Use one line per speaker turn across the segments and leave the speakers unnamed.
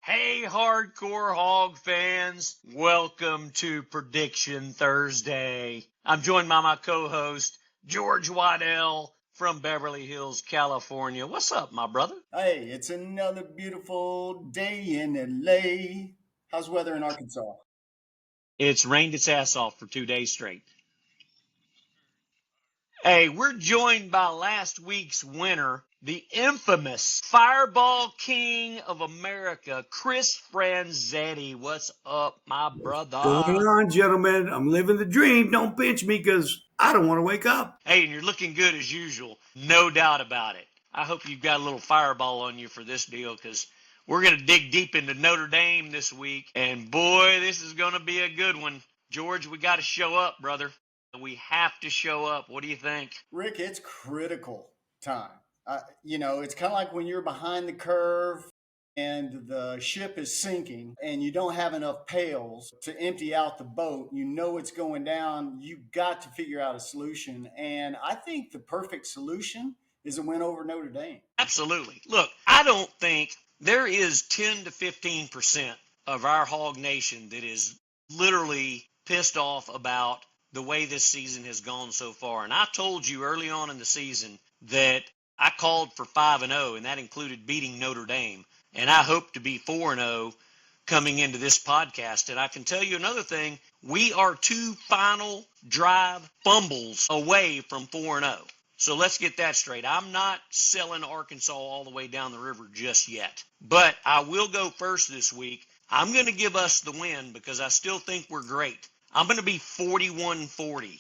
Hey, hardcore Hog fans. Welcome to Prediction Thursday. I'm joined by my co-host, George Waddell from Beverly Hills, California. What's up, my brother?
Hey, it's another beautiful day in LA. How's the weather in Arkansas?
It's rained its ass off for 2 days straight. Hey, we're joined by last week's winner, the infamous Fireball King of America, Chris Franzetti. What's up, my brother?
Going on, gentlemen. I'm living the dream. Don't pinch me because I don't want to wake up.
Hey, and you're looking good as usual. No doubt about it. I hope you've got a little fireball on you for this deal because we're going to dig deep into Notre Dame this week. And boy, this is going to be a good one. George, we got to show up, brother. We have to show up. What do you think?
Rick, it's critical time. It's kind of like when you're behind the curve and the ship is sinking and you don't have enough pails to empty out the boat. You know it's going down. You've got to figure out a solution. And I think the perfect solution is a win over Notre Dame.
Absolutely. Look, I don't think there is 10 to 15% of our Hog Nation that is literally pissed off about the way this season has gone so far. And I told you early on in the season that I called for 5-0, and that included beating Notre Dame. And I hope to be 4-0 coming into this podcast. And I can tell you another thing. We are 2 final drive fumbles away from 4-0. So let's get that straight. I'm not selling Arkansas all the way down the river just yet. But I will go first this week. I'm going to give us the win because I still think we're great. I'm going to be 41-40.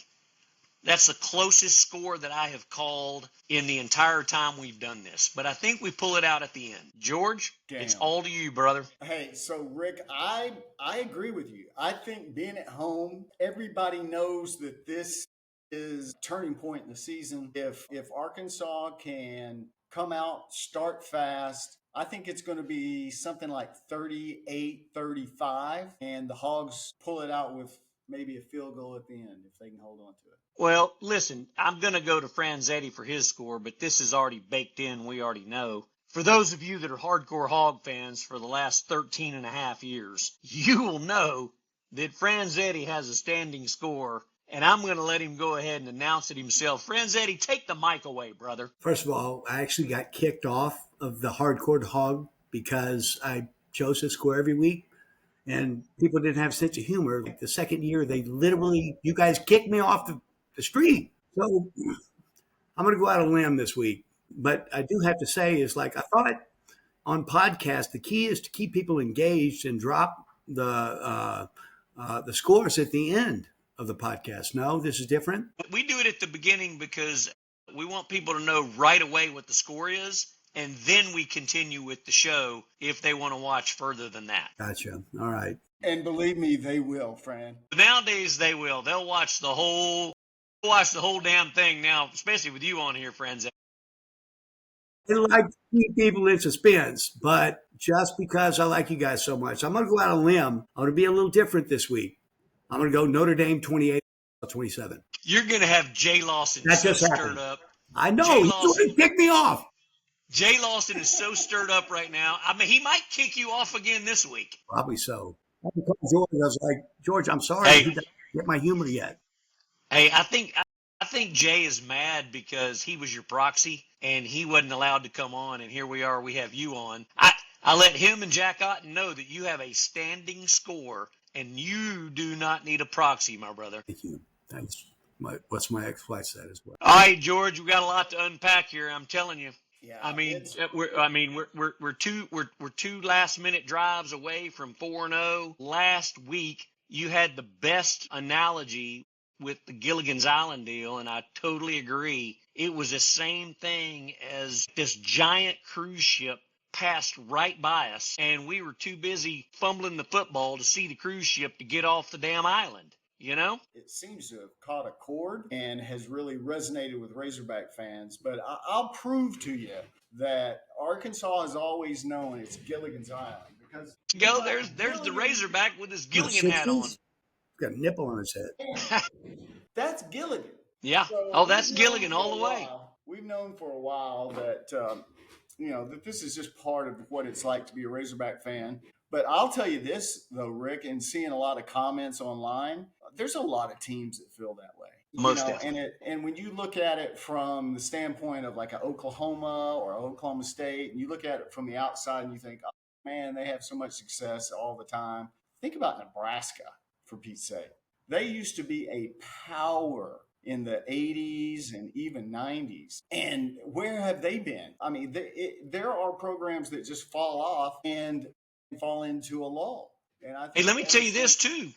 That's the closest score that I have called in the entire time we've done this. But I think we pull it out at the end. George, It's all to you, brother.
Hey, so Rick, I agree with you. I think being at home, everybody knows that this is a turning point in the season. If Arkansas can come out, start fast, I think it's going to be something like 38-35, and the Hogs pull it out with maybe a field goal at the end if they can hold on to it.
Well, listen, I'm going to go to Franzetti for his score, but this is already baked in. We already know. For those of you that are hardcore Hog fans for the last 13 and a half years, you will know that Franzetti has a standing score, and I'm going to let him go ahead and announce it himself. Franzetti, take the mic away, brother.
First of all, I actually got kicked off of the hardcore hog because I chose to score every week. And people didn't have a sense of humor. Like the second year, you guys kicked me off the street. So I'm going to go out on a limb this week. But I do have to say is like I thought on podcast, the key is to keep people engaged and drop the scores at the end of the podcast. No, this is different.
We do it at the beginning because we want people to know right away what the score is. And then we continue with the show if they want to watch further than that.
Gotcha. All right.
And believe me, they will, Fran.
Nowadays they will. They'll watch the whole damn thing now, especially with you on here, friends.
I like to keep people in suspense, but just because I like you guys so much, I'm going to go out on a limb. I'm going to be a little different this week. I'm going to go Notre Dame 28-27.
You're going to have Jay Lawson so stirred up.
I know. He's going to kick me off.
Jay Lawson is so stirred up right now. I mean, he might kick you off again this week.
Probably so. I George, I was like, George, I'm sorry. He doesn't get my humor yet.
Hey, I think Jay is mad because he was your proxy and he wasn't allowed to come on. And here we are. We have you on. I let him and Jack Otten know that you have a standing score and you do not need a proxy, my brother.
Thank you. Thanks. What's my ex-flight status?
All right, George, we got a lot to unpack here. I'm telling you.
Yeah,
we're two last minute drives away from 4-0. Last week you had the best analogy with the Gilligan's Island deal, and I totally agree. It was the same thing as this giant cruise ship passed right by us, and we were too busy fumbling the football to see the cruise ship to get off the damn island. You know?
It seems to have caught a chord and has really resonated with Razorback fans. But I'll prove to you that Arkansas has always known it's Gilligan's Island. Because
there's the Razorback with his Gilligan hat on.
He's got a nipple on his head.
That's Gilligan.
Yeah. So that's Gilligan all the way.
We've known for a while that that this is just part of what it's like to be a Razorback fan. But I'll tell you this, though, Rick, and seeing a lot of comments online, there's a lot of teams that feel that way.
Most definitely.
And when you look at it from the standpoint of like an Oklahoma or Oklahoma State, and you look at it from the outside and you think, oh, man, they have so much success all the time. Think about Nebraska, for Pete's sake. They used to be a power in the 80s and even 90s. And where have they been? I mean, there are programs that just fall off and fall into a lull. And I think,
hey, let me tell you this too.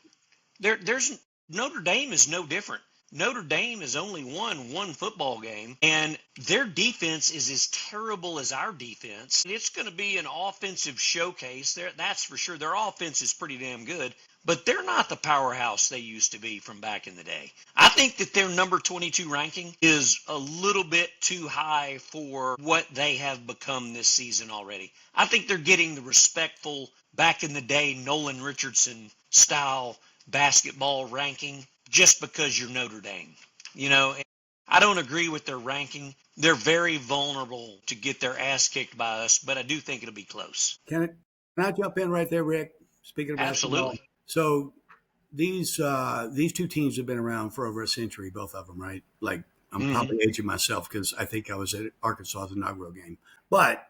There's Notre Dame is no different. Notre Dame has only won one football game, and their defense is as terrible as our defense. It's going to be an offensive showcase. That's for sure. Their offense is pretty damn good, but they're not the powerhouse they used to be from back in the day. I think that their number 22 ranking is a little bit too high for what they have become this season already. I think they're getting the respectful, back in the day, Nolan Richardson style basketball ranking just because you're Notre Dame. I don't agree with their ranking. They're very vulnerable to get their ass kicked by us, but I do think it'll be close.
Can I jump in right there, Rick? Speaking of basketball.
Absolutely.
So these two teams have been around for over a century, both of them, right? Like I'm probably aging myself because I think I was at Arkansas's inaugural game. But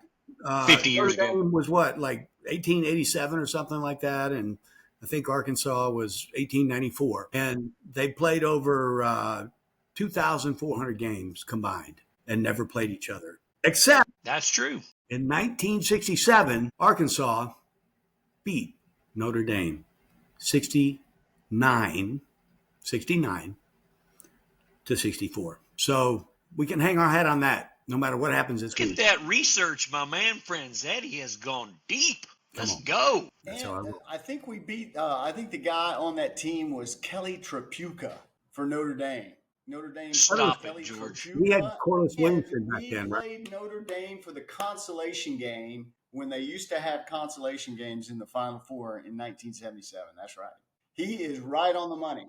50 years ago
was what, like 1887 or something like that, and I think Arkansas was 1894, and they played over 2,400 games combined and never played each other. Except
that's true.
In 1967, Arkansas beat Notre Dame 69 to 64. So we can hang our hat on that no matter what happens this week.
Look at that research. My man Franzetti has gone deep. Let's go.
I think we beat, I think the guy on that team was Kelly Trapuka for Notre Dame. Notre Dame.
Stop
Kelly
it, George.
Trapuka.
We had Corliss Williamson back
He
then, right?
played Notre Dame for the consolation game when they used to have consolation games in the Final Four in 1977. That's right. He is right on the money.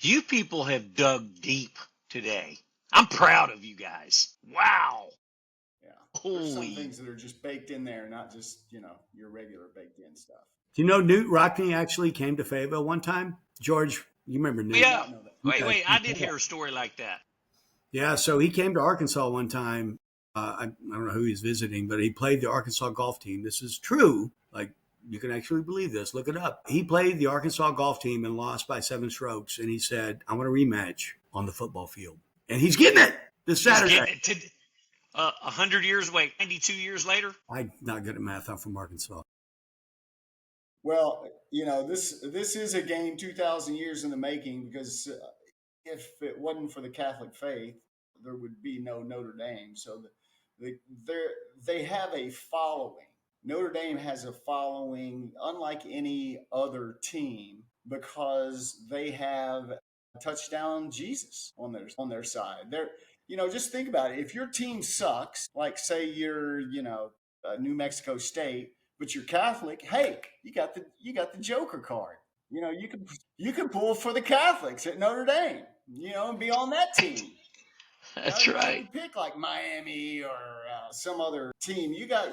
You people have dug deep today. I'm proud of you guys. Wow.
There's some things that are just baked in there, not just, your regular baked in stuff.
Do you know Newt Rockney actually came to Fayetteville one time? George, you remember Newt?
Yeah. Wait, I did hear a story like that.
Yeah, so he came to Arkansas one time. I don't know who he's visiting, but he played the Arkansas golf team. This is true. Like, you can actually believe this. Look it up. He played the Arkansas golf team and lost by 7 strokes. And he said, I want a rematch on the football field. And he's getting it this Saturday.
100 years, 92 years later?
I'm not good at math. I'm from Arkansas.
Well, this is a game 2,000 years in the making, because if it wasn't for the Catholic faith, there would be no Notre Dame. So they have a following. Notre Dame has a following unlike any other team because they have touchdown Jesus on their side. They're just think about it. If your team sucks, like say you're, New Mexico State, but you're Catholic, hey, you got the Joker card. You can pull for the Catholics at Notre Dame, and be on that team.
That's right.
You pick like Miami or some other team. You got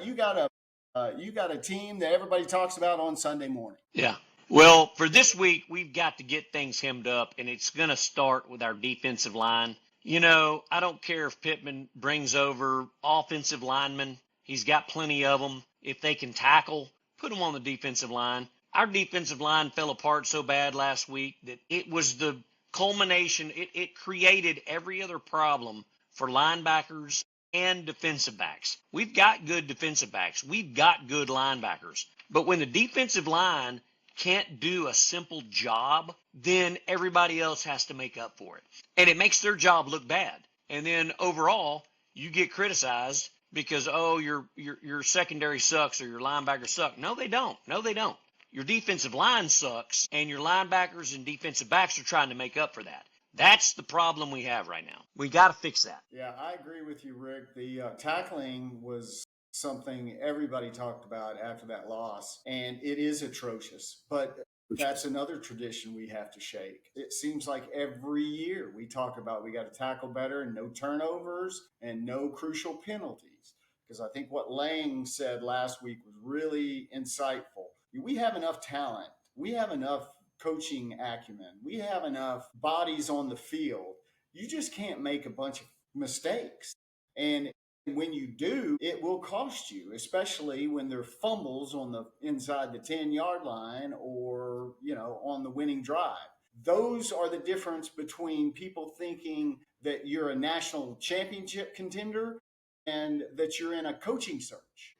a team that everybody talks about on Sunday morning.
Yeah. Well, for this week, we've got to get things hemmed up, and it's going to start with our defensive line. I don't care if Pittman brings over offensive linemen. He's got plenty of them. If they can tackle, put them on the defensive line. Our defensive line fell apart so bad last week that it was the culmination. It created every other problem for linebackers and defensive backs. We've got good defensive backs. We've got good linebackers. But when the defensive line can't do a simple job, then everybody else has to make up for it. And it makes their job look bad. And then overall, you get criticized because, your secondary sucks or your linebackers suck. No, they don't. Your defensive line sucks, and your linebackers and defensive backs are trying to make up for that. That's the problem we have right now. We got to fix that.
Yeah, I agree with you, Rick. The tackling was something everybody talked about after that loss, and it is atrocious. But that's another tradition we have to shake. It seems like every year we talk about we got to tackle better and no turnovers and no crucial penalties. because I think what Lang said last week was really insightful. We have enough talent. We have enough coaching acumen. We have enough bodies on the field. You just can't make a bunch of mistakes. And when you do, it will cost you, especially when there are fumbles on the inside the 10-yard line or, on the winning drive. Those are the difference between people thinking that you're a national championship contender and that you're in a coaching search.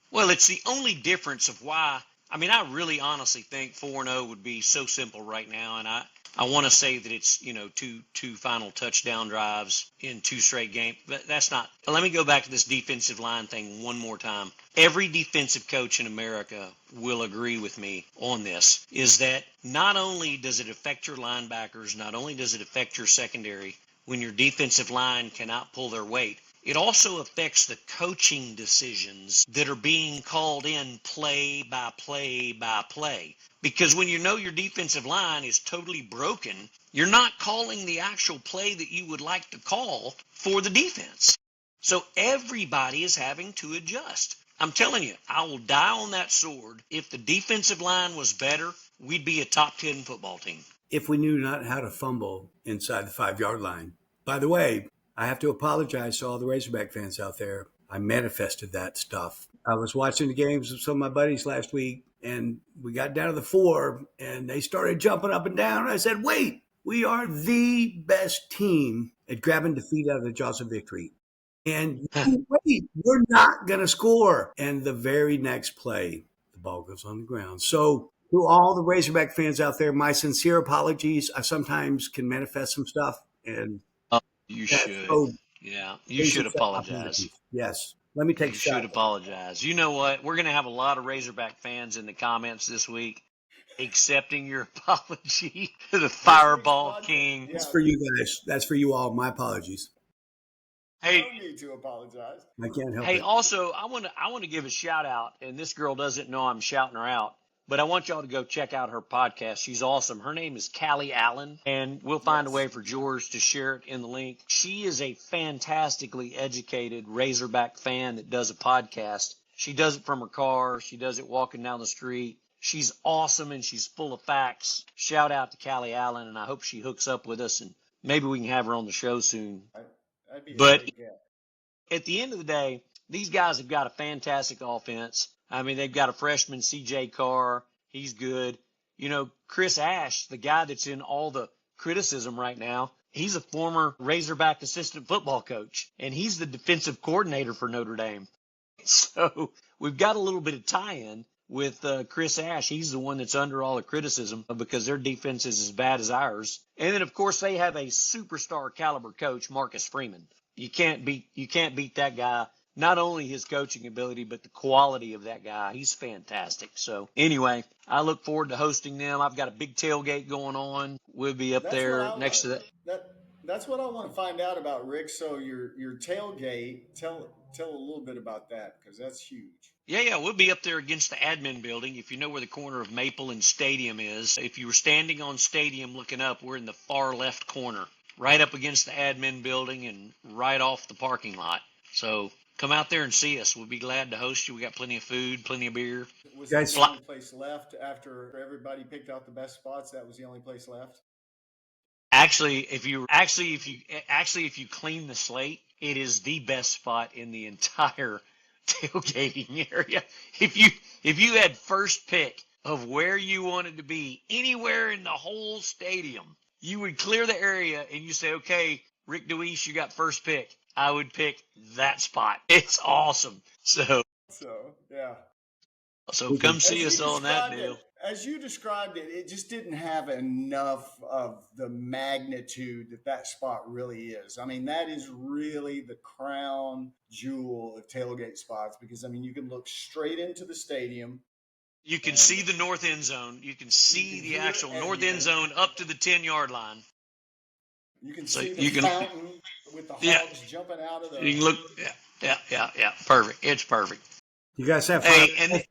Well, it's the only difference of why. I mean, I really honestly think 4-0 would be so simple right now, and I want to say that it's two final touchdown drives in 2 straight games, but that's not. Let me go back to this defensive line thing one more time. Every defensive coach in America will agree with me on this, is that not only does it affect your linebackers, not only does it affect your secondary when your defensive line cannot pull their weight, it also affects the coaching decisions that are being called in play by play by play. Because when you know your defensive line is totally broken, you're not calling the actual play that you would like to call for the defense. So everybody is having to adjust. I'm telling you, I will die on that sword. If the defensive line was better, we'd be a top 10 football team.
If we knew not how to fumble inside the 5-yard line. By the way, I have to apologize to all the Razorback fans out there. I manifested that stuff. I was watching the games with some of my buddies last week, and we got down to the 4, and they started jumping up and down. I said, wait, we are the best team at grabbing defeat out of the jaws of victory. And wait, we're not going to score. And the very next play, the ball goes on the ground. So to all the Razorback fans out there, my sincere apologies. I sometimes can manifest some stuff, and
you should. Yeah, you should apologize.
Yes. Let me take
you
a shot.
should apologize. You know what? We're going to have a lot of Razorback fans in the comments this week accepting your apology to the Fireball King.
That's for you guys. That's for you all. My apologies.
Hey, I don't need to apologize.
I can't help it.
Hey, also, I want to give a shout out, and this girl doesn't know I'm shouting her out, but I want y'all to go check out her podcast. She's awesome. Her name is Callie Allen, and we'll find a way for George to share it in the link. She is a fantastically educated Razorback fan that does a podcast. She does it from her car. She does it walking down the street. She's awesome, and she's full of facts. Shout out to Callie Allen, and I hope she hooks up with us, and maybe we can have her on the show soon. But at the end of the day, these guys have got a fantastic offense. I mean, they've got a freshman, C.J. Carr. He's good. Chris Ash, the guy that's in all the criticism right now, he's a former Razorback assistant football coach, and he's the defensive coordinator for Notre Dame. So we've got a little bit of tie-in with Chris Ash. He's the one that's under all the criticism because their defense is as bad as ours. And then, of course, they have a superstar caliber coach, Marcus Freeman. You can't beat that guy. Not only his coaching ability, but the quality of that guy. He's fantastic. So anyway, I look forward to hosting them. I've got a big tailgate going on. We'll be up there next to that.
That's what I want to find out about, Rick. So your tailgate, tell a little bit about that, because that's huge.
Yeah, we'll be up there against the admin building. If you know where the corner of Maple and Stadium is, if you were standing on Stadium looking up, we're in the far left corner, right up against the admin building and right off the parking lot. So come out there and see us. We'll be glad to host you. We got plenty of food, plenty of beer.
Was that the only place left after everybody picked out the best spots? That was the only place left?
Actually, if you clean the slate, it is the best spot in the entire tailgating area. If you had first pick of where you wanted to be anywhere in the whole stadium, you would clear the area and you say, okay, Rick DeWese, you got first pick. I would pick that spot. It's awesome. So yeah. So come see us on that deal.
As you described it, it just didn't have enough of the magnitude that spot really is. I mean, that is really the crown jewel of tailgate spots, because, I mean, you can look straight into the stadium.
You can see the north end zone. You can see the actual north end zone up to the 10-yard line.
You can see the fountain with the hogs jumping out of the...
You can look, yeah. Perfect. It's perfect.
You guys have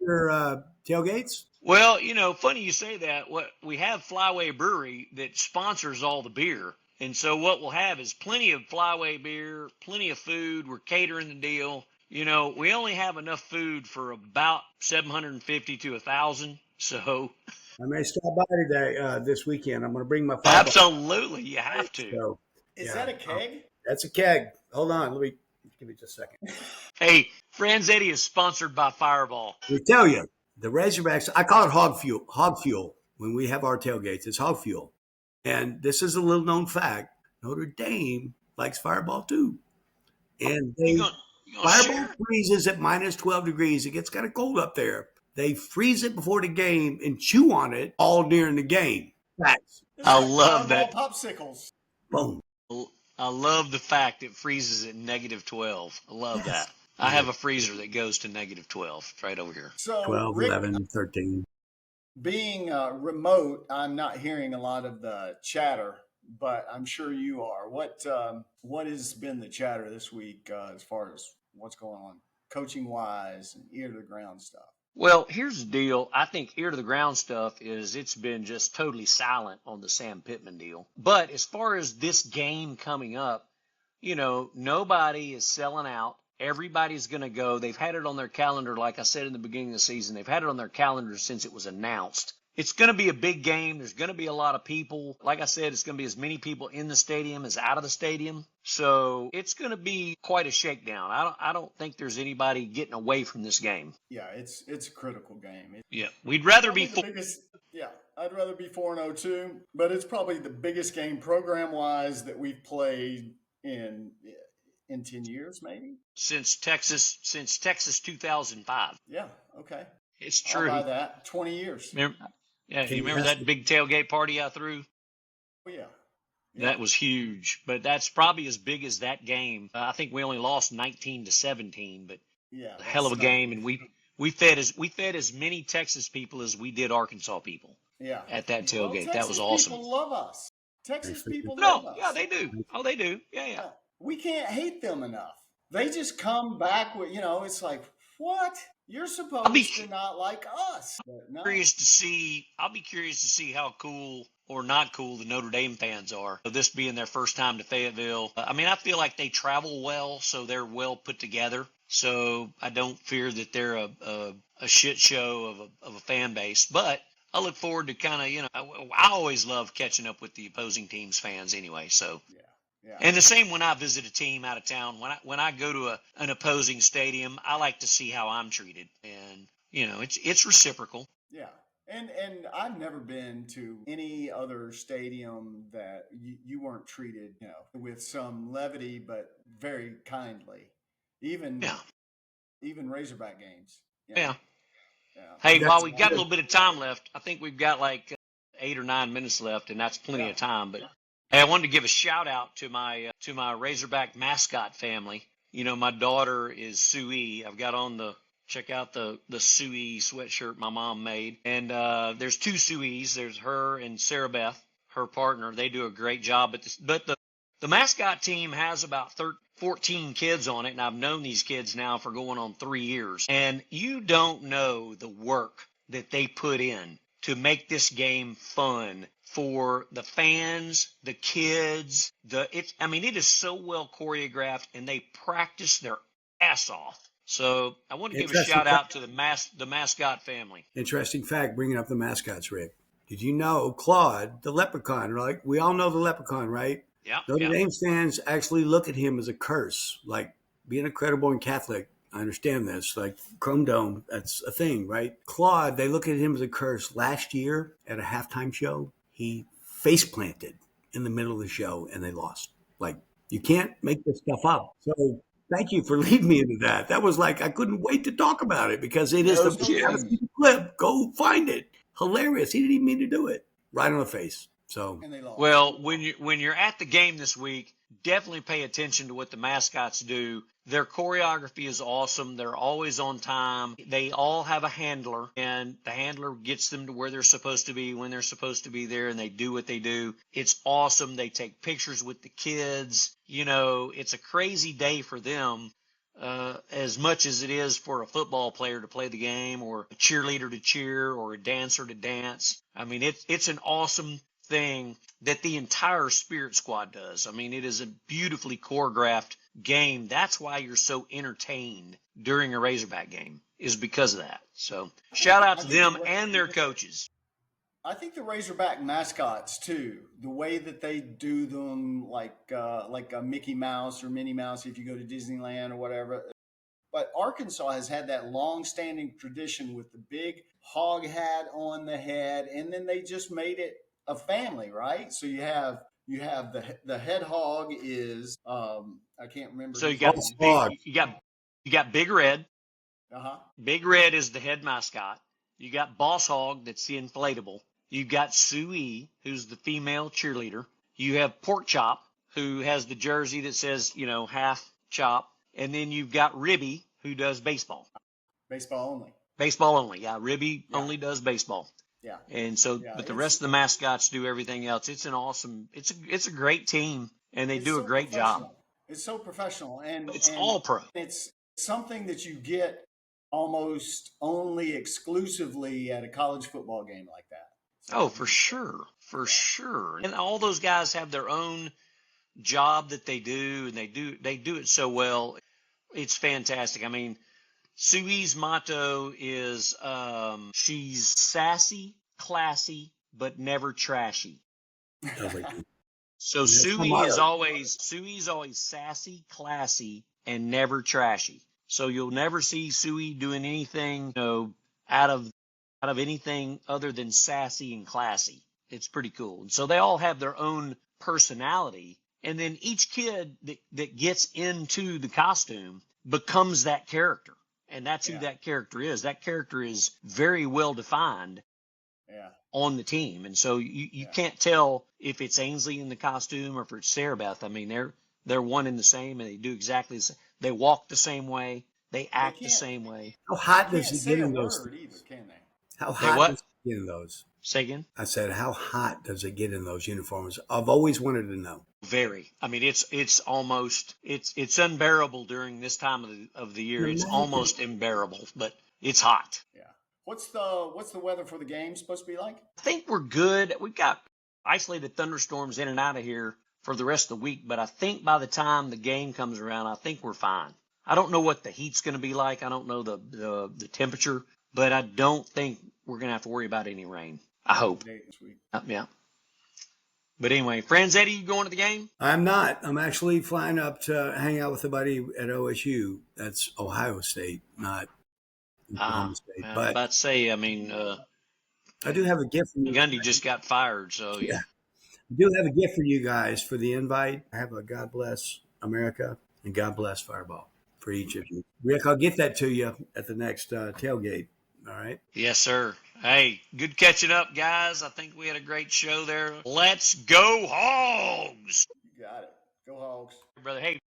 your tailgates?
Well, funny you say that. We have Flyway Brewery that sponsors all the beer. And so what we'll have is plenty of Flyway beer, plenty of food. We're catering the deal. We only have enough food for about 750 to 1,000. So
I may stop by today, this weekend. I'm going to bring my fireball.
absolutely, you have to.
So,
Is that a keg?
that's a keg. Hold on. Give me just a second.
Hey, Franzetti is sponsored by Fireball.
We tell you, the Razorbacks, I call it hog fuel. Hog fuel. When we have our tailgates, it's hog fuel. And this is a little known fact. Notre Dame likes Fireball too. And
You gonna
Fireball
share?
freezes at minus 12 degrees. It gets kind of cold up there. They freeze it before the game and chew on it all during the game. Facts.
It's
I
like
love
Fireball
that.
popsicles.
Boom.
I love the fact it freezes at negative 12. I love that. I have a freezer that goes to negative 12 right over here.
So
12,
Rick,
11, 13.
being remote, I'm not hearing a lot of the chatter, but I'm sure you are. What has been the chatter this week as far as what's going on, coaching wise and ear to the ground stuff?
Well, here's the deal. I think ear to the ground stuff is it's been just totally silent on the Sam Pittman deal. But as far as this game coming up, nobody is selling out. Everybody's going to go. They've had it on their calendar, like I said in the beginning of the season. They've had it on their calendar since it was announced. It's going to be a big game. There's going to be a lot of people. Like I said, it's going to be as many people in the stadium as out of the stadium. So it's going to be quite a shakedown. I don't think there's anybody getting away from this game.
Yeah, it's a critical game.
Yeah, we'd rather
Probably
be.
the biggest. Yeah, I'd rather be 4-0 too, but it's probably the biggest game program wise that we've played in 10 years, maybe.
Since Texas 2005.
Yeah. Okay.
It's
I'll
true.
buy that. 20 years.
You remember that big tailgate party I threw?
Oh, yeah.
That was huge, but that's probably as big as that game. I think we only lost 19-17, but
Yeah.
a hell of a game, and we fed as many Texas people as we did Arkansas people.
Yeah.
At that tailgate.
Well,
That was awesome.
People love us. Texas people love us.
Yeah, they do. Oh, they do. Yeah.
We can't hate them enough. They just come back with, it's like, what? You're supposed to not like us. But no.
I'll be curious to see how cool or not cool the Notre Dame fans are. This being their first time to Fayetteville. I feel like they travel well, so they're well put together. So I don't fear that they're a shit show of a fan base. But I look forward to kind of, I always love catching up with the opposing team's fans anyway. So.
Yeah.
And the same when I visit a team out of town. When I go to an opposing stadium, I like to see how I'm treated, and it's reciprocal.
Yeah, and I've never been to any other stadium that you weren't treated, with some levity, but very kindly. Even Razorback games.
Yeah. Hey, while we've got a little bit of time left, I think we've got like 8 or 9 minutes left, and that's plenty of time. But hey, I wanted to give a shout out to my Razorback mascot family. My daughter is Sue. I've got on check out the Sue sweatshirt my mom made. And there's 2 Sue's. There's her and Sarah Beth, her partner. They do a great job. But the mascot team has about 14 kids on it, and I've known these kids now for going on 3 years. And you don't know the work that they put in to make this game fun for the fans, the kids. It is so well choreographed, and they practice their ass off. So I want to give a shout out to the mascot family.
Interesting fact, bringing up the mascots, Rick. Did you know Claude, the leprechaun, right? We all know the leprechaun, right?
Yeah.
Notre Dame fans actually look at him as a curse. Like, being a credible and Catholic, I understand this. Like, Chrome Dome, that's a thing, right? Claude, they look at him as a curse. Last year at a halftime show, he face planted in the middle of the show, and they lost. Like, you can't make this stuff up. So thank you for leading me into that. That was like, I couldn't wait to talk about it because it is the clip. Go find it. Hilarious. He didn't even mean to do it. Right on the face. So,
well, when you're at the game this week, definitely pay attention to what the mascots do. Their choreography is awesome. They're always on time. They all have a handler, and the handler gets them to where they're supposed to be when they're supposed to be there, and they do what they do. It's awesome. They take pictures with the kids. It's a crazy day for them, as much as it is for a football player to play the game, or a cheerleader to cheer, or a dancer to dance. It's an awesome thing that the entire Spirit Squad does. It is a beautifully choreographed game. That's why you're so entertained during a Razorback game is because of that. So shout out to them and their coaches.
I think the Razorback mascots too, the way that they do them, like a Mickey Mouse or Minnie Mouse, if you go to Disneyland or whatever. But Arkansas has had that long-standing tradition with the big hog hat on the head, and then they just made it a family, right? So you have the head hog is I can't remember.
So you got Big Red. Big Red is the head mascot. You got Boss Hog, that's the inflatable. You got Sue, who's the female cheerleader. You have Pork Chop, who has the jersey that says, half chop. And then you've got Ribby, who does baseball.
Baseball only.
Baseball only, yeah. Ribby only does baseball.
Yeah.
And so, but the rest of the mascots do everything else. It's an awesome, it's a great team, and they do a great job.
It's so professional, and
it's all pro.
It's something that you get almost only exclusively at a college football game like that.
Oh, for sure, sure. And all those guys have their own job that they do, and they do it so well. It's fantastic. I mean, Sue's motto is she's sassy, classy, but never trashy. So Sue's always sassy, classy, and never trashy. So you'll never see Sue doing anything out of anything other than sassy and classy. It's pretty cool. And so they all have their own personality. And then each kid that gets into the costume becomes that character. And that's who that character is. That character is very well defined on the team. And so you can't tell if it's Ainsley in the costume or if it's Sarah Beth. I mean, they're one and the same, and they do exactly the same. They walk the same way. They act the same way.
How hot does it get in those?
Either, can they?
How hot does it get in those?
Say again?
I said, how hot does it get in those uniforms? I've always wanted to know.
Very. I mean, it's almost it's unbearable during this time of the year. It's almost unbearable, but it's hot.
Yeah. What's the weather for the game supposed to be like?
I think we're good. We've got isolated thunderstorms in and out of here for the rest of the week, but I think by the time the game comes around, I think we're fine. I don't know what the heat's going to be like. I don't know the temperature, but I don't think we're going to have to worry about any rain. I hope. Yeah. But anyway, Franzetti, you going to the game?
I'm not. I'm actually flying up to hang out with a buddy at OSU. That's Ohio State, not Oklahoma State.
But about to say, I mean,
I do have a gift for you.
Gundy just got fired, so
yeah. I do have a gift for you guys for the invite. I have a God bless America and God bless Fireball for each of you. Rick, I'll get that to you at the next tailgate. All right.
Yes, sir. Hey, good catching up, guys. I think we had a great show there. Let's go Hogs!
You got it. Go Hogs.
Brother, hey.